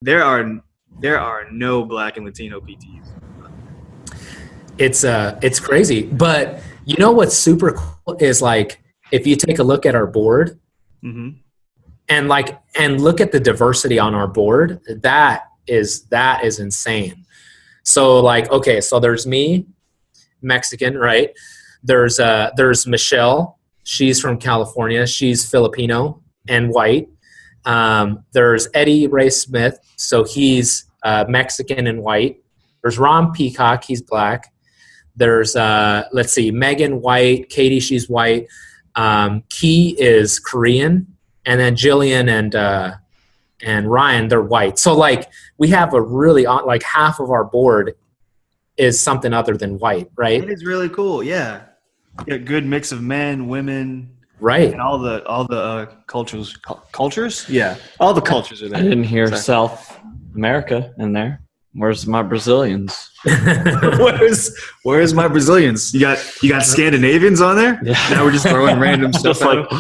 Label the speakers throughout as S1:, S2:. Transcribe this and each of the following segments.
S1: there are no Black and Latino PTs.
S2: It's crazy. But you know what's super cool is like if you take a look at our board
S1: Mm-hmm.
S2: and look at the diversity on our board, that is insane. So like, okay, so there's me, Mexican, right? There's Michelle. She's from California. She's Filipino and white. There's Eddie Ray Smith. So he's Mexican and white. There's Ron Peacock. He's Black. There's, let's see, Megan white. Katie, she's white. Key is Korean. And then Jillian and Ryan, they're white. So like we have a really, like half of our board is something other than white, right?
S1: It is really cool. Yeah. A good mix of men, women,
S2: right?
S1: And all the cultures. Yeah, all the cultures are there.
S3: I didn't hear South America in there. Where's my Brazilians?
S1: Where's my Brazilians? You got Scandinavians on there?
S3: Yeah.
S1: Now we're just throwing random stuff
S3: like,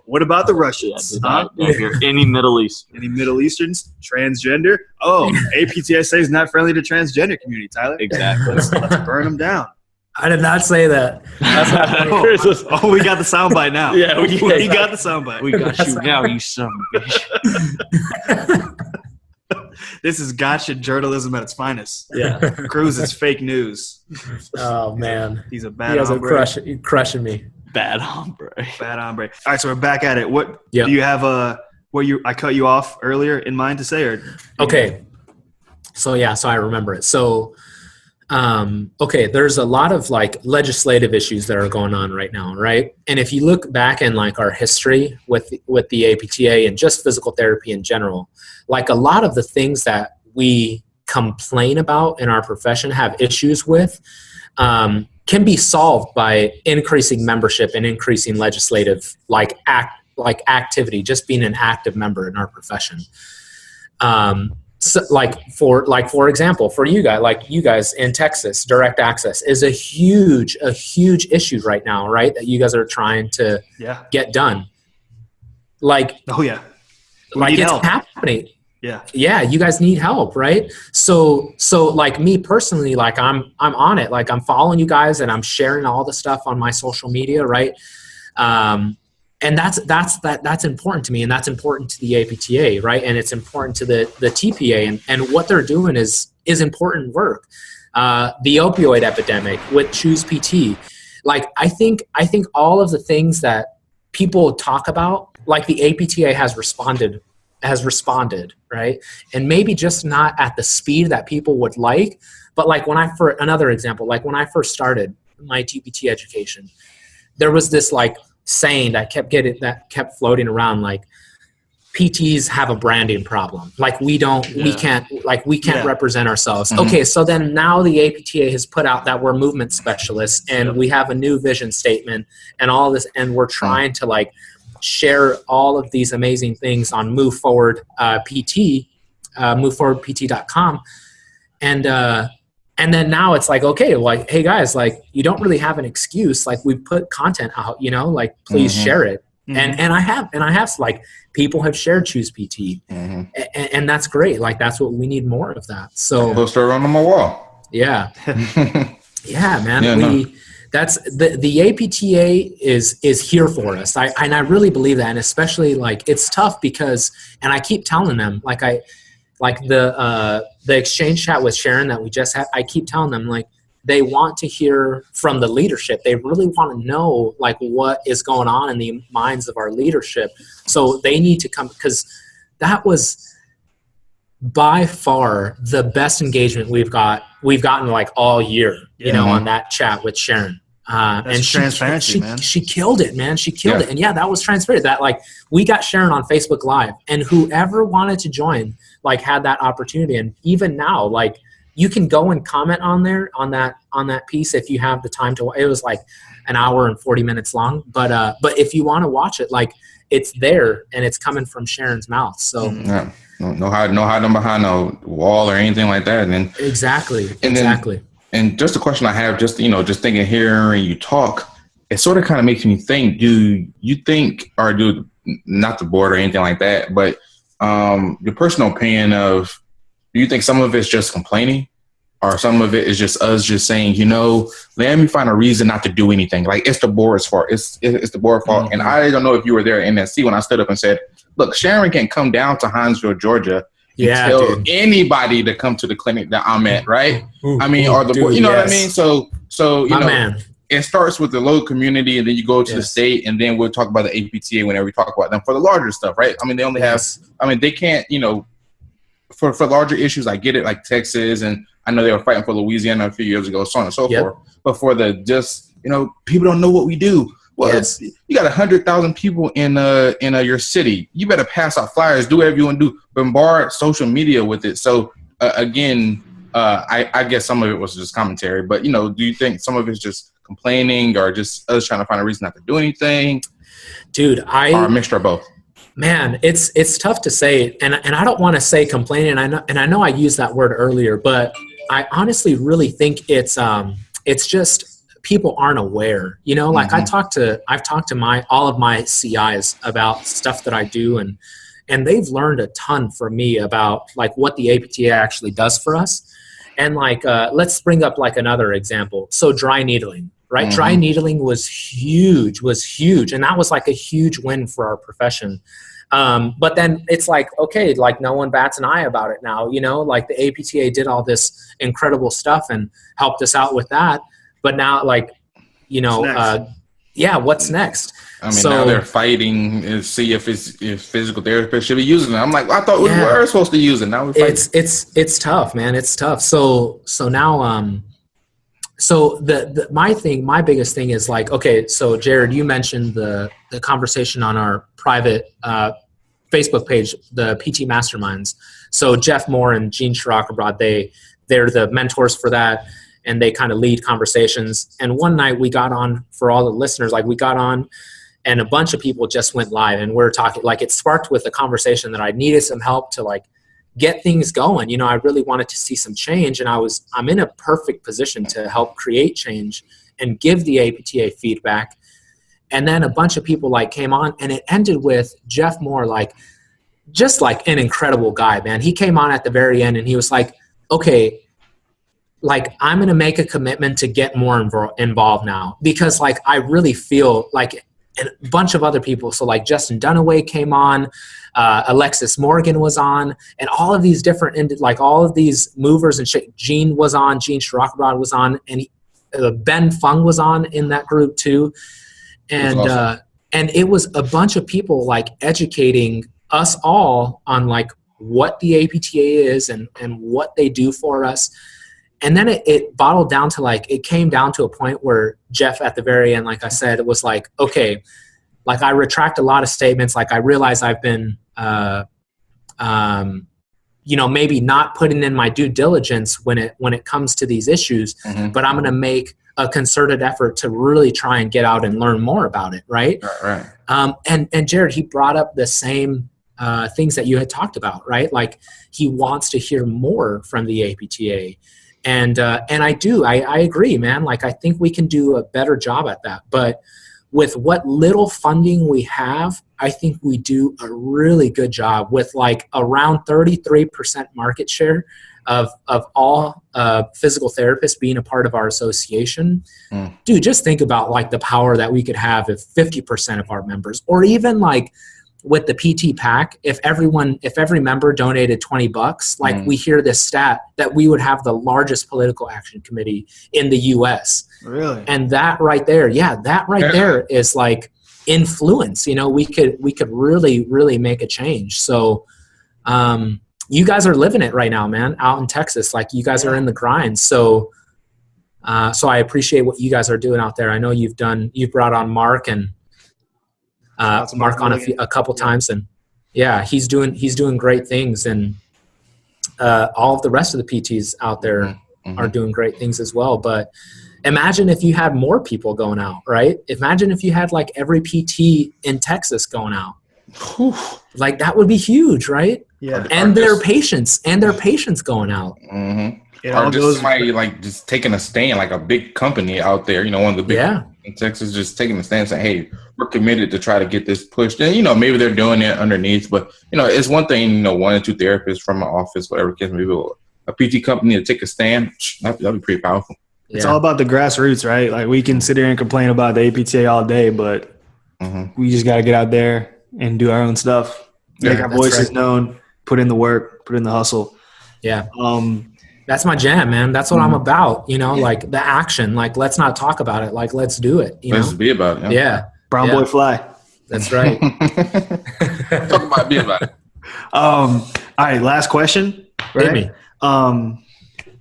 S1: what about the Russians?
S3: Not hear any Middle East.
S1: Any Middle Eastern's? Transgender? Oh, APTA is not friendly to transgender community, Tyler.
S3: Exactly.
S1: Let's burn them down.
S2: I did not say that. That's not
S1: we got the soundbite now.
S3: Yeah,
S1: we got the soundbite.
S3: We got you now, you son of a bitch.
S1: This is gotcha journalism at its finest.
S2: Yeah.
S1: Cruz is fake news.
S2: Oh man,
S1: he's a bad hombre.
S2: Crushing me.
S3: Bad hombre.
S1: Bad hombre. All right, so we're back at it. What
S2: do
S1: you have? I cut you off earlier in mind to say, or
S2: okay. So I remember it. So, okay, there's a lot of like legislative issues that are going on right now, right? And if you look back in like our history with the APTA and just physical therapy in general, like a lot of the things that we complain about in our profession, have issues with, can be solved by increasing membership and increasing legislative activity, just being an active member in our profession. So for example, for you guys in Texas, direct access is a huge issue right now, right? That you guys are trying to get done. Like,
S1: oh yeah,
S2: like it's happening.
S1: Yeah,
S2: you guys need help, right? So like me personally, like I'm on it. Like I'm following you guys and I'm sharing all the stuff on my social media, right? And that's important to me, and that's important to the APTA, right? And it's important to the TPA, and what they're doing is important work. The opioid epidemic with Choose PT, like I think all of the things that people talk about, like the APTA has responded, right? And maybe just not at the speed that people would like, but like for another example, like when I first started my TPT education, there was this like saying that kept floating around, like PTs have a branding problem. Like we can't represent ourselves. Mm-hmm. Okay. So then now the APTA has put out that we're movement specialists and we have a new vision statement and all this, and we're trying to like share all of these amazing things on Move Forward PT, moveforwardpt.com. And then now it's like, okay, like, hey guys, like you don't really have an excuse. Like we put content out, like please share it. Mm-hmm. And I have like people have shared Choose PT, and that's great. Like that's what we need more of that. So
S4: poster on my wall.
S2: Yeah, yeah, man. That's the APTA is here for us. I really believe that, and especially like it's tough because, and I keep telling them the exchange chat with Sharon that we just had, I keep telling them like they want to hear from the leadership. They really want to know like what is going on in the minds of our leadership. So they need to come, because that was by far the best engagement we've gotten like all year, on that chat with Sharon. And
S1: transparency, man.
S2: She killed it, man. She killed it. And that was transparent. That like we got Sharon on Facebook Live, and whoever wanted to join like had that opportunity. And even now, like you can go and comment on there on that piece if you have the time to. It was like an hour and 40 minutes long, but if you want to watch it, like it's there and it's coming from Sharon's mouth. So
S4: no hiding behind no wall or anything like that. And
S2: exactly.
S4: And just a question I have, just thinking, hearing you talk, it sort of kind of makes me think, do you think, or do not the board or anything like that, but your personal opinion of, do you think some of it's just complaining, or some of it is just us just saying, let me find a reason not to do anything? Like, it's the board's fault. It's the board's fault. And I don't know if you were there at NSC when I stood up and said, look, Sharon can't come down to Hinesville, Georgia, and tell anybody to come to the clinic that I'm at, right? Or the board, you know what I mean? So man. It starts with the local community, and then you go to the state, and then we'll talk about the APTA whenever we talk about them for the larger stuff, right? I mean, they only have, they can't, for larger issues, I get it, like Texas, and I know they were fighting for Louisiana a few years ago, so on and so forth. But for the people don't know what we do. Well, you got 100,000 people in your city. You better pass out flyers, do whatever you want to do, bombard social media with it. So again, I guess some of it was just commentary, but do you think some of it's just complaining, or just us trying to find a reason not to do anything?
S2: Dude,
S4: or a mixture of both?
S2: Man, it's tough to say, and I don't want to say complaining. I know I used that word earlier, but I honestly really think it's just people aren't aware. Like I've talked to all of my CIs about stuff that I do, and they've learned a ton from me about like what the APTA actually does for us. And like let's bring up like another example. So dry needling. Right? Dry needling was huge, and that was like a huge win for our profession. But then it's like, okay, like no one bats an eye about it now, like the APTA did all this incredible stuff and helped us out with that. But now, like, what's next?
S4: I mean, now they're fighting to see if physical therapists should be using it. I'm like, I thought we were supposed to use it. Now we're fighting.
S2: It's tough, man. It's tough. So now, so my biggest thing is like, okay, so Jared, you mentioned the conversation on our private Facebook page, the PT Masterminds. So Jeff Moore and Gene Shirakabrad, they're the mentors for that, and they kind of lead conversations. And one night we got on, for all the listeners, like we got on and a bunch of people just went live, and we're talking, like it sparked with a conversation that I needed some help to like get things going. I really wanted to see some change, and I'm in a perfect position to help create change and give the APTA feedback. And then a bunch of people like came on, and it ended with Jeff Moore, like just like an incredible guy, man. He came on at the very end, and he was like, okay, like I'm going to make a commitment to get more involved now, because like I really feel like, and a bunch of other people. So like Justin Dunaway came on, Alexis Morgan was on, and all of these different, like all of these movers and shit. Gene was on, Gene Shirakabrad was on, and Ben Fung was on in that group too. And awesome. And it was a bunch of people like educating us all on like what the APTA is and what they do for us. And then it bottled down to like, it came down to a point where Jeff at the very end, like I said, it was like, okay, like I retract a lot of statements. Like I realize I've been, maybe not putting in my due diligence when it comes to these issues, but I'm going to make a concerted effort to really try and get out and learn more about it. Right.
S4: Right.
S2: And Jared, he brought up the same things that you had talked about, right? Like he wants to hear more from the APTA. And I agree, man. Like, I think we can do a better job at that. But with what little funding we have, I think we do a really good job with like around 33% market share of all physical therapists being a part of our association. Dude, just think about like the power that we could have if 50% of our members, or even like with the PT pack, if every member donated $20, like we hear this stat that we would have the largest political action committee in the US.
S1: Really?
S2: And that right there, there is like influence. We could really, really make a change. So you guys are living it right now, man, out in Texas. Like you guys are in the grind. So I appreciate what you guys are doing out there. I know you've brought on Mark and Mark on a couple times, and he's doing great things, and all of the rest of the PTs out there are doing great things as well. But imagine if you had more people going out, right? Imagine if you had like every PT in Texas going out. Like that would be huge, right?
S1: Yeah.
S2: And their patients going out.
S4: Or just somebody like just taking a stand, like a big company out there, one of the big in Texas just taking the stance saying, hey, we're committed to try to get this pushed. And, maybe they're doing it underneath, but, it's one thing, 1 or 2 therapists from an office, whatever case, maybe a PT company to take a stand. That'd be pretty powerful.
S1: It's all about the grassroots, right? Like we can sit here and complain about the APTA all day, but we just got to get out there and do our own stuff, make our voices known, put in the work, put in the hustle.
S2: Yeah. That's my jam, man. That's what I'm about, like the action. Like, let's not talk about it. Like, let's do it.
S4: Let's be about it.
S2: Yeah.
S1: Brown boy fly.
S2: That's right.
S4: Talk about it, be about it.
S1: All right, last question. Right?
S2: Hit me.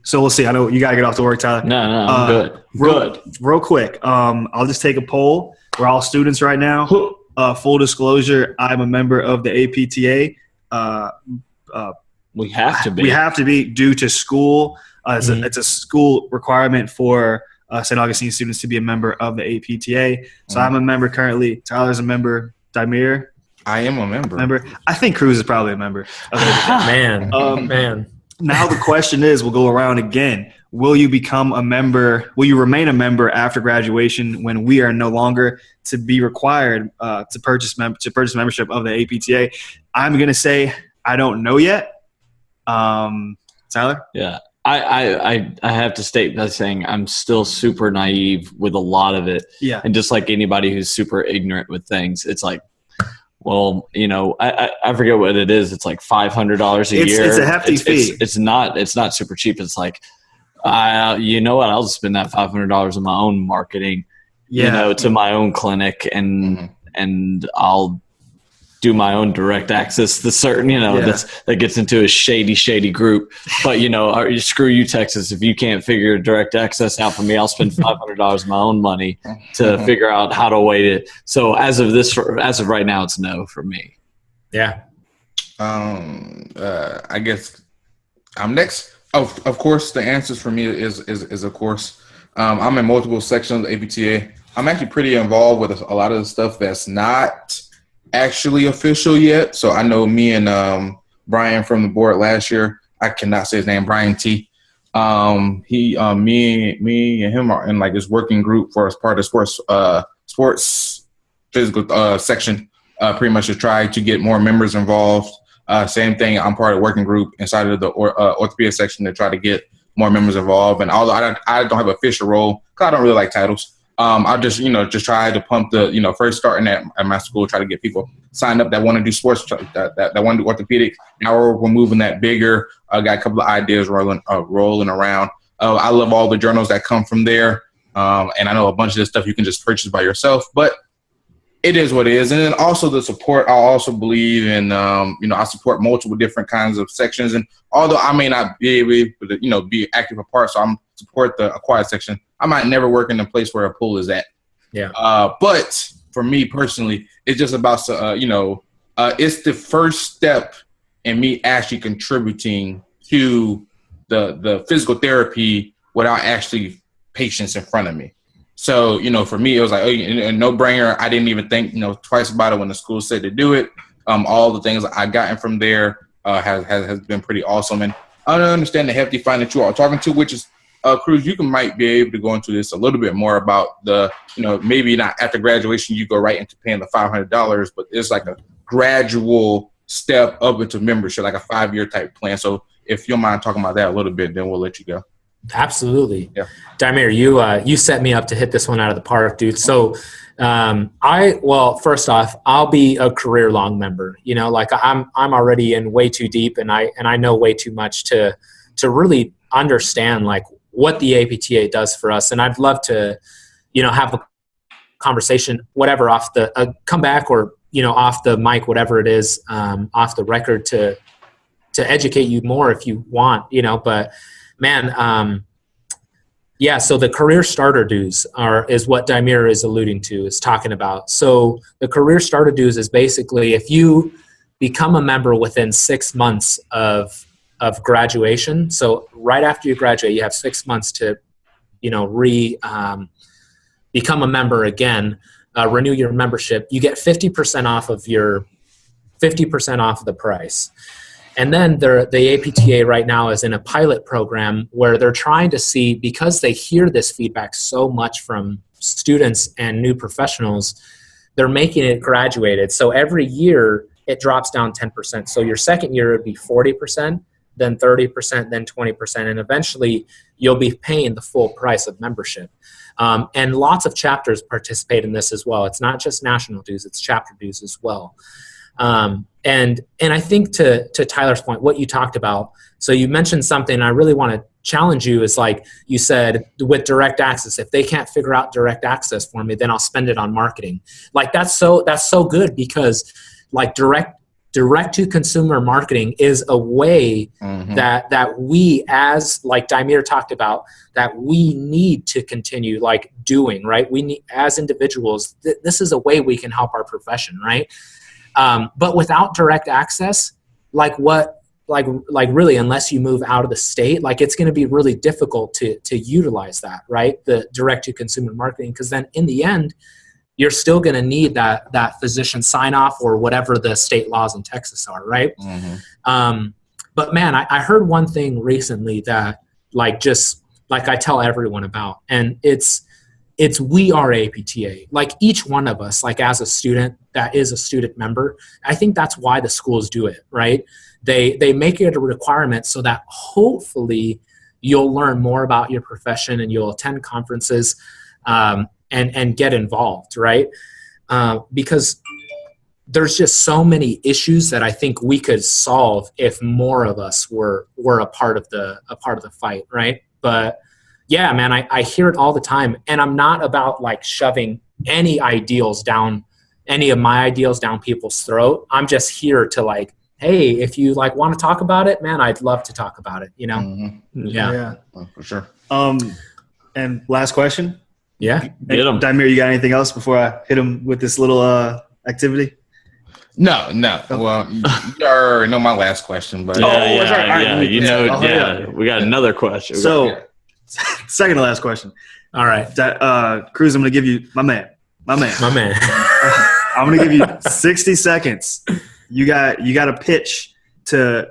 S1: So we'll see. I know you got to get off to work, Tyler.
S3: No, I'm good.
S1: Real quick. I'll just take a poll. We're all students right now. Full disclosure, I'm a member of the APTA.
S3: We have to be.
S1: We have to be due to school. It's a school requirement for St. Augustine students to be a member of the APTA. So I'm a member currently. Tyler's a member. Dimir?
S4: I am a member.
S1: I think Cruz is probably a member.
S2: Man.
S1: Now the question is, we'll go around again. Will you become a member? Will you remain a member after graduation when we are no longer to be required to purchase membership of the APTA? I'm going to say I don't know yet. Tyler?
S3: Yeah. I have to state by saying I'm still super naive with a lot of it.
S1: Yeah.
S3: And just like anybody who's super ignorant with things, it's like, well, I forget what it is. It's like $500 a year.
S1: It's a hefty fee.
S3: It's not super cheap. It's like, you know what? I'll just spend that $500 on my own marketing, to my own clinic, and I'll do my own direct access to certain, that gets into a shady group. But, screw you, Texas. If you can't figure direct access out for me, I'll spend $500 of my own money to figure out how to weight it. So as of right now, it's no for me.
S2: Yeah.
S4: I guess I'm next. Of course, the answers for me is of course. I'm in multiple sections of the APTA. I'm actually pretty involved with a lot of the stuff that's not actually official yet. So I know me and Brian from the board last year, I cannot say his name, Brian T. Me and him are in like this working group for as part of sports physical section, pretty much to try to get more members involved. Same thing, I'm part of the working group inside of the orthopedic section to try to get more members involved. And although I don't have an official role, because I don't really like titles, I just try to pump the, first starting at my school, try to get people signed up that want to do sports, that want to do orthopedic. Now we're moving that bigger. I got a couple of ideas rolling around. I love all the journals that come from there. And I know a bunch of this stuff you can just purchase by yourself, but it is what it is. And then also the support, I also believe in, I support multiple different kinds of sections. And although I may not be able to, be active a part, so I'm support the acquired section, I might never work in a place where a pool is at.
S2: Yeah.
S4: But for me personally, it's just about, it's the first step in me actually contributing to the physical therapy without actually patients in front of me. So, for me, it was like, a no-brainer. I didn't even think, twice about it when the school said to do it. All the things I gotten from there has been pretty awesome. And I don't understand the hefty fine that you are talking to, which is, Cruz, you might be able to go into this a little bit more about the, maybe not after graduation, you go right into paying the $500, but it's like a gradual step up into membership, like a 5-year type plan. So if you don't mind talking about that a little bit, then we'll let you go.
S2: Absolutely.
S4: Yeah.
S2: Damir, you set me up to hit this one out of the park, dude. So first off, I'll be a career long member, I'm already in way too deep and I know way too much to really understand like what the APTA does for us. And I'd love to, have a conversation, whatever, off the come back or, off the mic, whatever it is, off the record to educate you more if you want, but man, so the career starter dues is what Dimir is alluding to, is talking about. So the career starter dues is basically if you become a member within 6 months of graduation. So right after you graduate, you have 6 months to, become a member again, renew your membership. You get 50% off of the price. And then the APTA right now is in a pilot program where they're trying to see, because they hear this feedback so much from students and new professionals, they're making it graduated. So every year it drops down 10%. So your second year would be 40%, then 30%, then 20%. And eventually you'll be paying the full price of membership. And lots of chapters participate in this as well. It's not just national dues, it's chapter dues as well. And I think to Tyler's point, what you talked about, so you mentioned something I really want to challenge you is like you said with direct access, if they can't figure out direct access for me, then I'll spend it on marketing. Like that's so good, because like direct to consumer marketing is a way that we, as like Daimir talked about, that we need to continue like doing, right? We need, as individuals, this is a way we can help our profession, right? But without direct access, like really, unless you move out of the state, like it's going to be really difficult to utilize that, right? The direct to consumer marketing, because then in the end, you're still going to need that physician sign off or whatever the state laws in Texas are, right? But man, I heard one thing recently that like just like I tell everyone about, and it's we are APTA. Like each one of us, like as a student that is a student member, I think that's why the schools do it, right? They make it a requirement so that hopefully you'll learn more about your profession and you'll attend conferences and get involved, right? Because there's just so many issues that I think we could solve if more of us were a part of the fight, right? But yeah, man, I hear it all the time, and I'm not about like shoving any of my ideals down people's throat. I'm just here to like, hey, if you like want to talk about it, man, I'd love to talk about it, you know?
S1: Yeah.
S4: Oh, for sure.
S1: And last question.
S2: Yeah.
S3: Get 'em.
S1: Daimir, you got anything else before I hit him with this little activity?
S4: No. Well, you already know my last question, but
S3: We got another question.
S1: So, second to last question.
S2: All right.
S1: Cruz, I'm going to give you, my man. I'm going to give you 60 seconds. You got a pitch to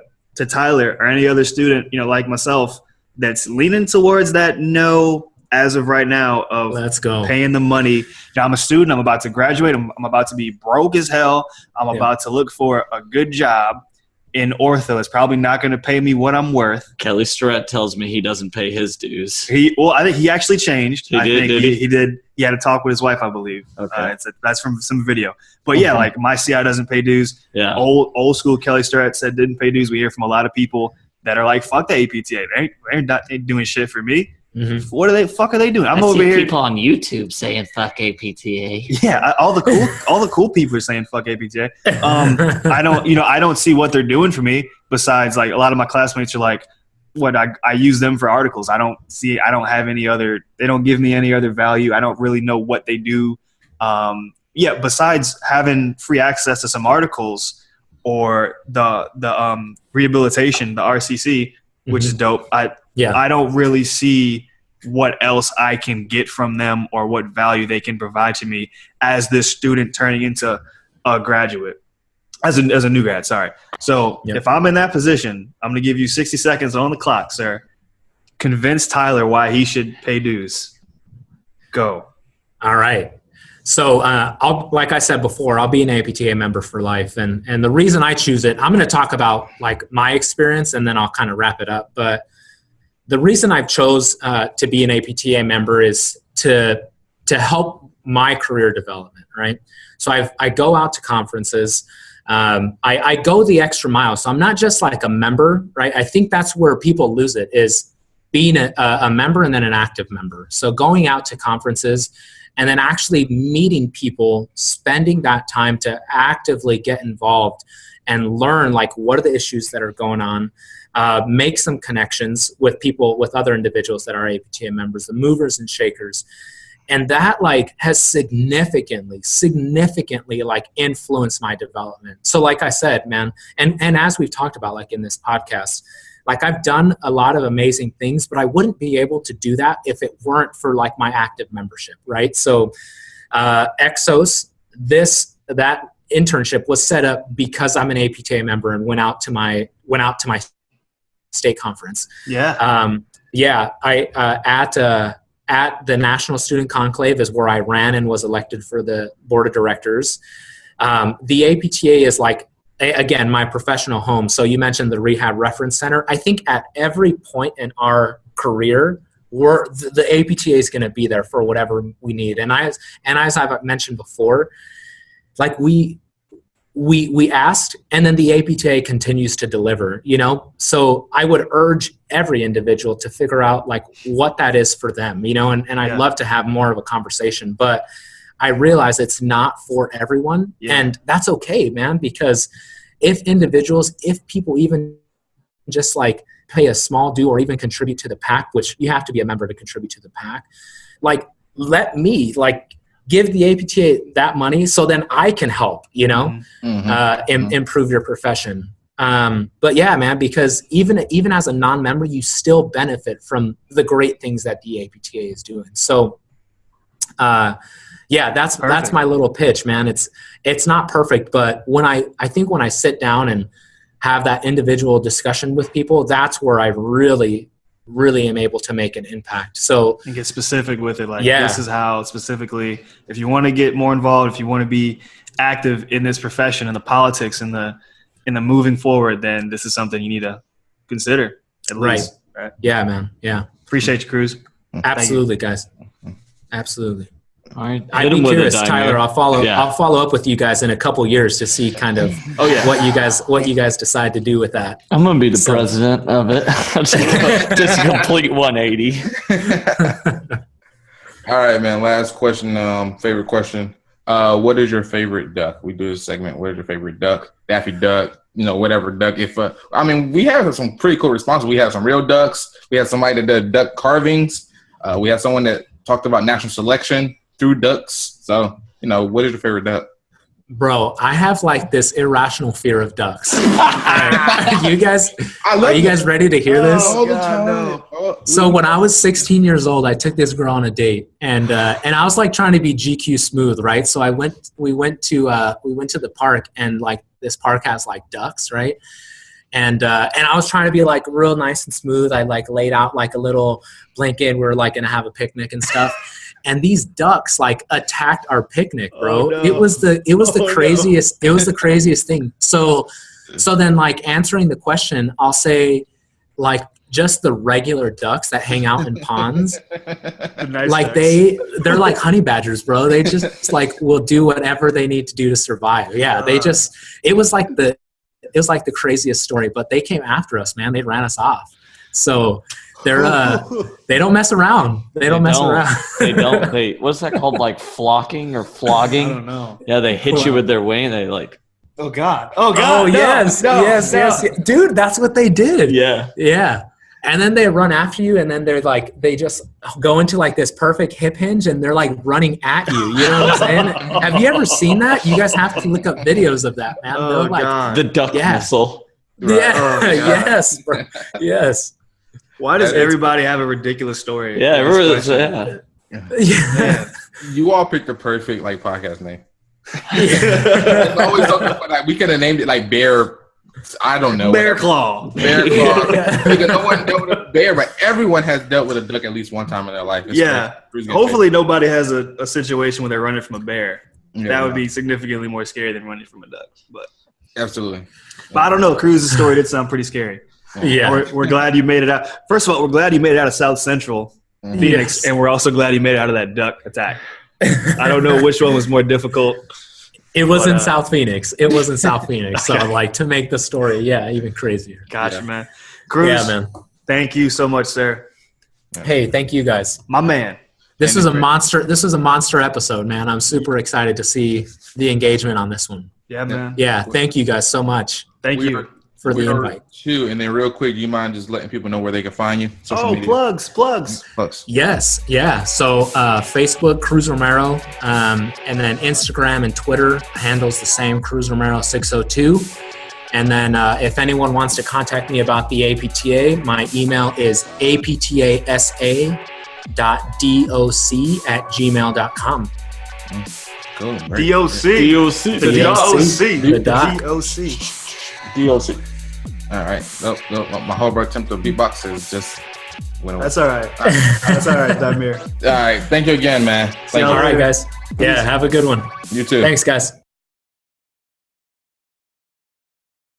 S1: Tyler or any other student, you know, like myself, that's leaning towards that no as of right now of
S2: let's go
S1: paying the money. Now, I'm a student. I'm about to graduate. I'm about to be broke as hell. I'm about to look for a good job in ortho. It's probably not going to pay me what I'm worth.
S3: Kelly Starrett tells me he doesn't pay his dues.
S1: I think he actually changed.
S3: He
S1: did. He had a talk with his wife, I believe.
S3: Okay.
S1: That's from some video. But yeah, like my CI doesn't pay dues.
S3: Yeah.
S1: Old school Kelly Starrett said didn't pay dues. We hear from a lot of people that are like, fuck the APTA. They ain't doing shit for me. What are they doing? I'm over here.
S5: People on YouTube saying fuck APTA.
S1: Yeah, all the cool people are saying fuck APTA. I don't see what they're doing for me besides like a lot of my classmates are like, what I use them for articles. I don't have any other. They don't give me any other value. I don't really know what they do. Besides having free access to some articles or the rehabilitation, the RCC, which is dope. I don't really see what else I can get from them or what value they can provide to me as this student turning into a graduate, as a new grad, sorry. So if I'm in that position, I'm going to give you 60 seconds on the clock, sir. Convince Tyler why he should pay dues. Go.
S2: All right. So like I said before, I'll be an APTA member for life. And the reason I choose it, I'm going to talk about like my experience and then I'll kind of wrap it up. But the reason I've chose to be an APTA member is to help my career development, right? So I go out to conferences. I go the extra mile. So I'm not just like a member, right? I think that's where people lose it, is being a member and then an active member. So going out to conferences and then actually meeting people, spending that time to actively get involved and learn like what are the issues that are going on, make some connections with people, with other individuals that are APTA members, the movers and shakers. And that like has significantly like influenced my development. So like I said, man, and as we've talked about like in this podcast, like I've done a lot of amazing things, but I wouldn't be able to do that if it weren't for like my active membership, right? So Exos, that internship was set up because I'm an APTA member and went out to my state conference.
S1: Yeah.
S2: at the National Student Conclave is where I ran and was elected for the board of directors. The APTA is like, again, my professional home. So you mentioned the Rehab Reference Center. I think at every point in our career, the APTA is going to be there for whatever we need. And as I've mentioned before, like we asked, and then the APTA continues to deliver, you know? So I would urge every individual to figure out like what that is for them, you know? And I'd love to have more of a conversation, but I realize it's not for everyone. And that's okay, man, because if people even just like pay a small due or even contribute to the PAC, which you have to be a member to contribute to the PAC, like let me like give the APTA that money so then I can help, you know, improve your profession. But yeah, man, because even as a non-member, you still benefit from the great things that the APTA is doing. So, yeah, that's my little pitch, man. It's not perfect, but I think when I sit down and have that individual discussion with people, that's where I really am able to make an impact. So
S1: and get specific with it. Like this is how specifically, if you want to get more involved, if you want to be active in this profession and the politics and the moving forward, then this is something you need to consider at least. Right.
S2: Yeah, man. Yeah.
S1: Appreciate you, Cruz.
S2: Absolutely, guys. Absolutely.
S3: All right.
S2: I'd be curious, Tyler. I'll follow up with you guys in a couple years to see kind of what you guys decide to do with that.
S3: I'm gonna be the president of it. Just a complete 180.
S4: All right, man. Last question. Favorite question. What is your favorite duck? We do this segment. What is your favorite duck? Daffy Duck. You know, whatever duck. We have some pretty cool responses. We have some real ducks. We have somebody that did duck carvings. We have someone that talked about natural selection through ducks. So, you know, what is your favorite duck?
S2: Bro, I have like this irrational fear of ducks. Right. Are you guys ready to hear this? So when I was 16 years old, I took this girl on a date, and I was like trying to be GQ smooth, right? So we went to the park, and like this park has like ducks, right? And I was trying to be like real nice and smooth. I like laid out like a little blanket. We're like gonna have a picnic and stuff. And these ducks like attacked our picnic, bro. It was the craziest. It was the craziest thing. So then like answering the question, I'll say like just the regular ducks that hang out in ponds, like they're like honey badgers, bro. They just like will do whatever they need to do to survive. Yeah, it was like the craziest story, but they came after us, man. They ran us off. So they don't mess around. They don't mess around.
S3: What's that called? Like flocking or flogging? I don't know. Yeah, they hit you with their wing. They like.
S1: Oh God.
S2: Yes. Dude, that's what they did. Yeah. And then they run after you, and then they just go into like this perfect hip hinge, and they're like running at you. You know what I'm saying? Have you ever seen that? You guys have to look up videos of that, man.
S1: Oh, like, God.
S3: The duck missile.
S2: Yeah. Oh, yes. Bro. Yes.
S1: Why does everybody have a ridiculous story?
S3: Yeah, yeah.
S4: You all picked the perfect like podcast name. It's always something like we could have named it like Bear. I don't know.
S1: Bear Claw.
S4: Because no one dealt with a bear, but everyone has dealt with a duck at least one time in their life.
S1: Hopefully nobody has a situation where they're running from a bear. That would be significantly more scary than running from a duck. But
S4: absolutely.
S1: But I don't know. Cruz's story did sound pretty scary.
S2: Yeah.
S1: We're glad you made it out. First of all, we're glad you made it out of South Central Phoenix, and we're also glad you made it out of that duck attack. I don't know which one was more difficult.
S2: It was in South Phoenix. It was in South Phoenix. So like to make the story, even crazier.
S1: Gotcha, man. Cruz,
S2: man.
S1: Thank you so much, sir.
S2: Hey, thank you guys.
S1: My man.
S2: This was a monster. This was a monster episode, man. I'm super excited to see the engagement on this one.
S1: Yeah, man.
S2: Yeah, thank you guys so much.
S1: Thank you
S2: for the invite.
S4: And then real quick, do you mind just letting people know where they can find you?
S1: Media. Plugs.
S2: Yes. Yeah. So Facebook, Cruz Romero, and then Instagram and Twitter handles the same, Cruz Romero 602. And then if anyone wants to contact me about the APTA, my email is aptasa.doc@gmail.com.
S4: Cool.
S3: DOC.
S4: All right. My whole attempt to beatbox is just Went away.
S1: That's all right. That's all right, Damir.
S4: All right. Thank you again, man. Thank
S1: y'all
S4: you.
S2: All right,
S1: later.
S2: guys. Yeah, have a good one.
S4: You too.
S2: Thanks, guys.